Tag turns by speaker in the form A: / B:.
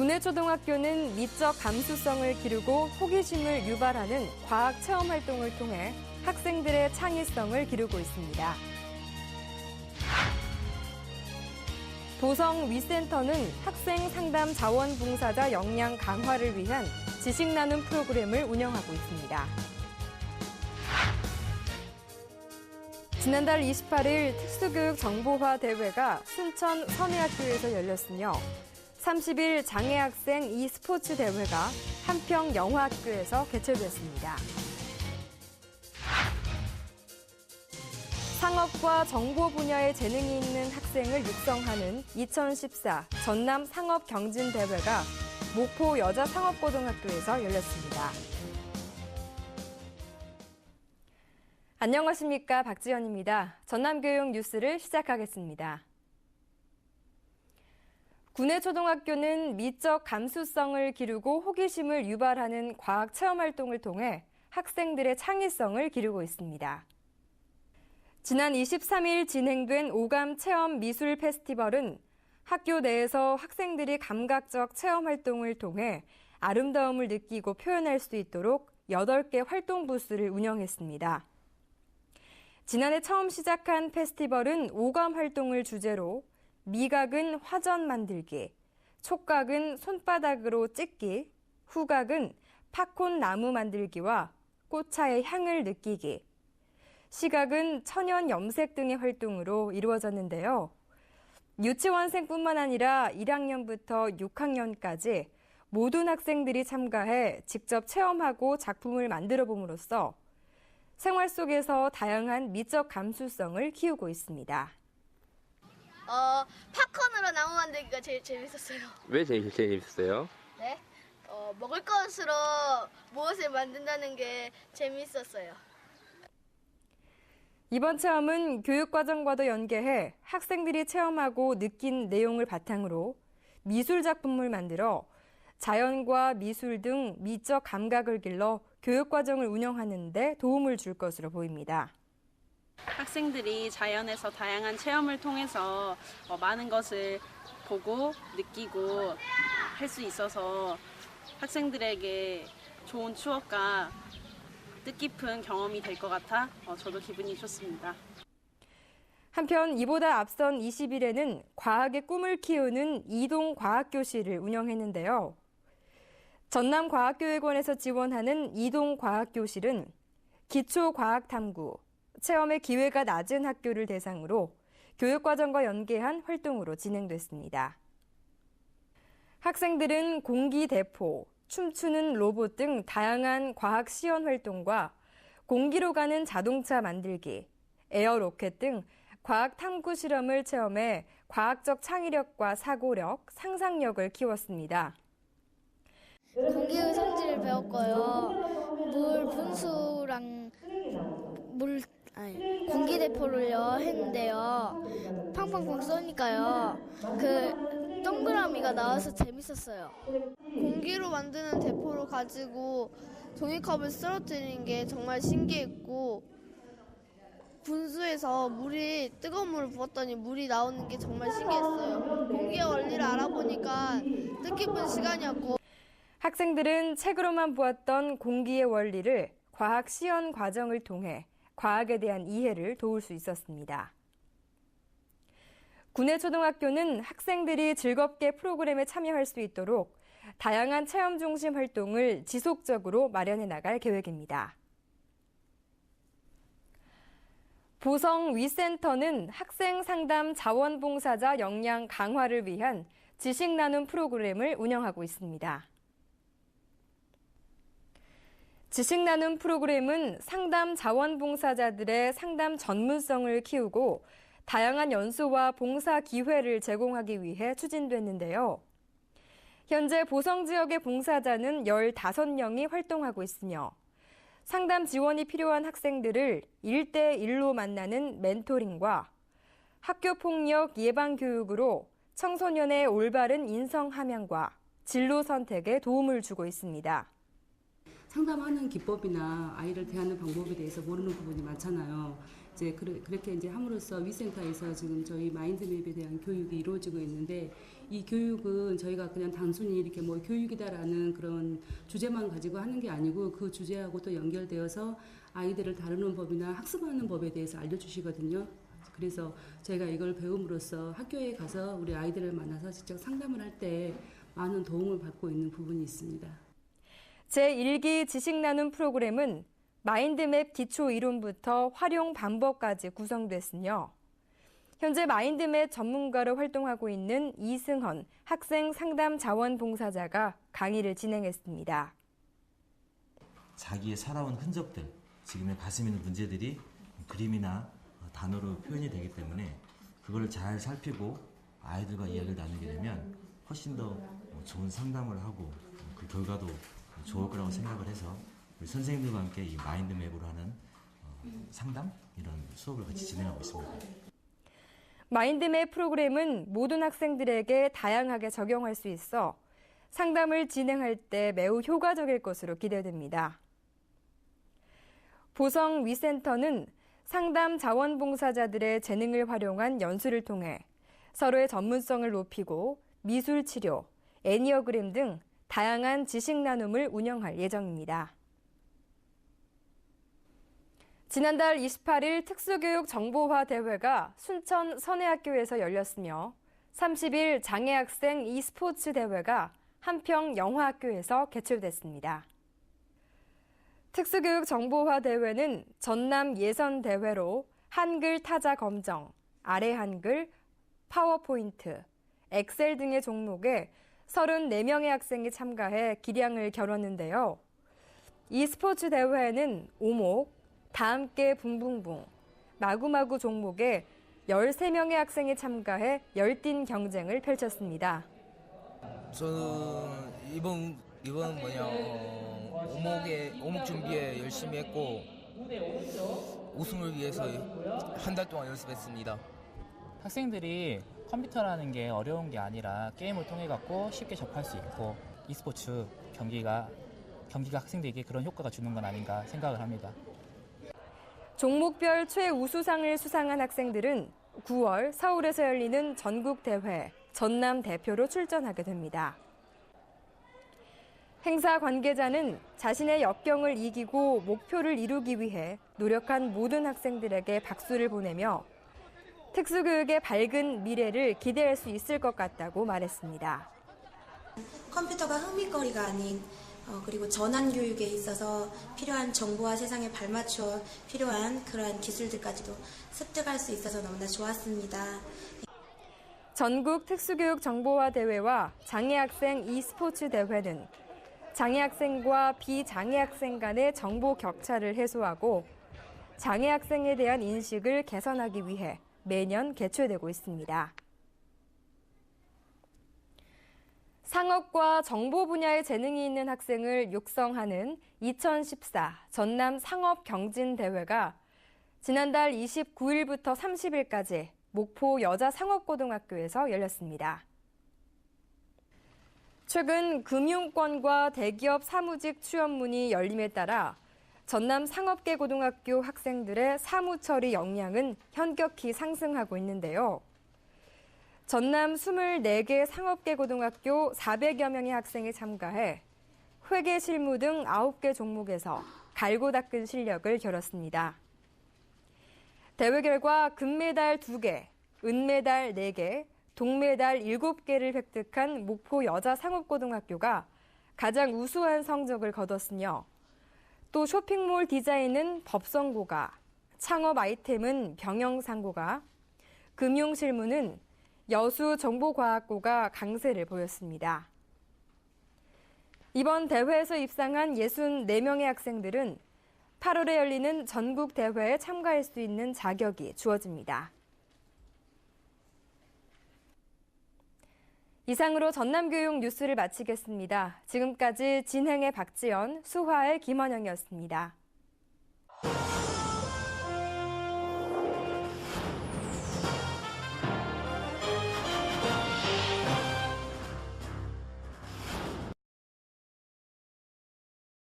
A: 구내초등학교는 미적 감수성을 기르고 호기심을 유발하는 과학 체험 활동을 통해 학생들의 창의성을 기르고 있습니다. 보성 위센터는 학생 상담 자원봉사자 역량 강화를 위한 지식 나눔 프로그램을 운영하고 있습니다. 지난달 28일 특수교육 정보화 대회가 순천 선해학교에서 열렸으며 30일 장애학생 e스포츠 대회가 한평영화학교에서 개최됐습니다. 상업과 정보 분야에 재능이 있는 학생을 육성하는 2014 전남 상업경진대회가 목포 여자상업고등학교에서 열렸습니다. 안녕하십니까, 박지연입니다. 전남교육 뉴스를 시작하겠습니다. 구내초등학교는 미적 감수성을 기르고 호기심을 유발하는 과학 체험 활동을 통해 학생들의 창의성을 기르고 있습니다. 지난 23일 진행된 오감 체험 미술 페스티벌은 학교 내에서 학생들이 감각적 체험 활동을 통해 아름다움을 느끼고 표현할 수 있도록 8개 활동 부스를 운영했습니다. 지난해 처음 시작한 페스티벌은 오감 활동을 주제로 미각은 화전 만들기, 촉각은 손바닥으로 찍기, 후각은 팝콘 나무 만들기와 꽃차의 향을 느끼기, 시각은 천연 염색 등의 활동으로 이루어졌는데요. 유치원생뿐만 아니라 1학년부터 6학년까지 모든 학생들이 참가해 직접 체험하고 작품을 만들어 봄으로써 생활 속에서 다양한 미적 감수성을 키우고 있습니다.
B: 팝콘으로 나무 만들기가 제일 재밌었어요.
C: 왜 제일 재밌었어요?
B: 네? 먹을 것으로 무엇을 만든다는 게 재밌었어요.
A: 이번 체험은 교육과정과도 연계해 학생들이 체험하고 느낀 내용을 바탕으로 미술 작품을 만들어 자연과 미술 등 미적 감각을 길러 교육과정을 운영하는 데 도움을 줄 것으로 보입니다.
D: 학생들이 자연에서 다양한 체험을 통해서 많은 것을 보고 느끼고 할 수 있어서 학생들에게 좋은 추억과 뜻깊은 경험이 될 것 같아 저도 기분이 좋습니다.
A: 한편 이보다 앞선 20일에는 과학의 꿈을 키우는 이동과학교실을 운영했는데요. 전남과학교육원에서 지원하는 이동과학교실은 기초과학탐구, 체험의 기회가 낮은 학교를 대상으로 교육과정과 연계한 활동으로 진행됐습니다. 학생들은 공기대포, 춤추는 로봇 등 다양한 과학 시연 활동과 공기로 가는 자동차 만들기, 에어로켓 등 과학 탐구 실험을 체험해 과학적 창의력과 사고력, 상상력을 키웠습니다.
E: 공기의 성질을 배웠고요. 물 분수랑 공기대포를요 했는데요. 팡팡팡 쏘니까요. 그 동그라미가 나와서 재밌었어요.
F: 공기로 만드는 대포를 가지고 종이컵을 쓰러뜨리는 게 정말 신기했고, 분수에서 뜨거운 물을 부었더니 물이 나오는 게 정말 신기했어요. 공기의 원리를 알아보니까 뜻깊은 시간이었고,
A: 학생들은 책으로만 보았던 공기의 원리를 과학 시연 과정을 통해 과학에 대한 이해를 도울 수 있었습니다. 구내초등학교는 학생들이 즐겁게 프로그램에 참여할 수 있도록 다양한 체험 중심 활동을 지속적으로 마련해 나갈 계획입니다. 보성 위센터는 학생 상담 자원봉사자 역량 강화를 위한 지식 나눔 프로그램을 운영하고 있습니다. 지식 나눔 프로그램은 상담 자원봉사자들의 상담 전문성을 키우고 다양한 연수와 봉사 기회를 제공하기 위해 추진됐는데요. 현재 보성 지역의 봉사자는 15명이 활동하고 있으며 상담 지원이 필요한 학생들을 1대1로 만나는 멘토링과 학교폭력 예방교육으로 청소년의 올바른 인성 함양과 진로 선택에 도움을 주고 있습니다.
G: 상담하는 기법이나 아이를 대하는 방법에 대해서 모르는 부분이 많잖아요. 이제 그렇게 이제 함으로써 위센터에서 지금 저희 마인드맵에 대한 교육이 이루어지고 있는데, 이 교육은 저희가 그냥 단순히 이렇게 뭐 교육이다라는 그런 주제만 가지고 하는 게 아니고, 그 주제하고 또 연결되어서 아이들을 다루는 법이나 학습하는 법에 대해서 알려주시거든요. 그래서 저희가 이걸 배움으로써 학교에 가서 우리 아이들을 만나서 직접 상담을 할 때 많은 도움을 받고 있는 부분이 있습니다.
A: 제1기 지식 나눔 프로그램은 마인드맵 기초 이론부터 활용 방법까지 구성됐으며, 현재 마인드맵 전문가로 활동하고 있는 이승헌 학생 상담 자원봉사자가 강의를 진행했습니다.
H: 자기의 살아온 흔적들, 지금의 가슴 있는 문제들이 그림이나 단어로 표현이 되기 때문에 그걸 잘 살피고 아이들과 이야기를 나누게 되면 훨씬 더 좋은 상담을 하고 그 결과도 좋을 거라고 생각을 해서 우리 선생님들과 함께 이 마인드맵으로 하는 상담 이런 수업을 같이 진행하고 있습니다.
A: 마인드맵 프로그램은 모든 학생들에게 다양하게 적용할 수 있어 상담을 진행할 때 매우 효과적일 것으로 기대됩니다. 보성 위센터는 상담 자원봉사자들의 재능을 활용한 연수를 통해 서로의 전문성을 높이고 미술 치료, 애니어그램 등 다양한 지식 나눔을 운영할 예정입니다. 지난달 28일 특수교육 정보화 대회가 순천 선해학교에서 열렸으며 30일 장애학생 e스포츠 대회가 한평 영화학교에서 개최됐습니다. 특수교육 정보화 대회는 전남 예선 대회로 한글 타자 검정, 아래 한글, 파워포인트, 엑셀 등의 종목에 34명의 학생이 참가해 기량을 겨뤘는데요. e스포츠 대회에는 오목, 다함께 붕붕붕, 마구마구 종목에 13명의 학생이 참가해 열띤 경쟁을 펼쳤습니다.
I: 저는 이번 오목 준비에 열심히 했고 우승을 위해서 한 달 동안 연습했습니다.
J: 학생들이 컴퓨터라는 게 어려운 게 아니라 게임을 통해 갖고 쉽게 접할 수 있고 e스포츠 경기가 학생들에게 그런 효과가 주는 건 아닌가 생각을 합니다.
A: 종목별 최우수상을 수상한 학생들은 9월 서울에서 열리는 전국대회 전남 대표로 출전하게 됩니다. 행사 관계자는 자신의 역경을 이기고 목표를 이루기 위해 노력한 모든 학생들에게 박수를 보내며 특수교육의 밝은 미래를 기대할 수 있을 것 같다고 말했습니다.
K: 컴퓨터가 흥미거리가 아닌 그리고 전환 교육에 있어서 필요한 정보와 세상에 발맞춰 필요한 그러한 기술들까지도 습득할 수 있어서 너무나 좋았습니다.
A: 전국 특수교육 정보화 대회와 장애학생 e스포츠 대회는 장애학생과 비장애학생 간의 정보 격차를 해소하고 장애학생에 대한 인식을 개선하기 위해 매년 개최되고 있습니다. 상업과 정보 분야의 재능이 있는 학생을 육성하는 2014 전남 상업경진대회가 지난달 29일부터 30일까지 목포 여자상업고등학교에서 열렸습니다. 최근 금융권과 대기업 사무직 취업문이 열림에 따라 전남 상업계 고등학교 학생들의 사무처리 역량은 현격히 상승하고 있는데요. 전남 24개 상업계 고등학교 400여 명의 학생이 참가해 회계 실무 등 9개 종목에서 갈고 닦은 실력을 겨뤘습니다. 대회 결과 금메달 2개, 은메달 4개, 동메달 7개를 획득한 목포 여자상업고등학교가 가장 우수한 성적을 거뒀으며 또 쇼핑몰 디자인은 법성고가, 창업 아이템은 병영상고가, 금융실무는 여수정보과학고가 강세를 보였습니다. 이번 대회에서 입상한 64명의 학생들은 8월에 열리는 전국대회에 참가할 수 있는 자격이 주어집니다. 이상으로 전남교육 뉴스를 마치겠습니다. 지금까지 진행의 박지연, 수화의 김원영이었습니다.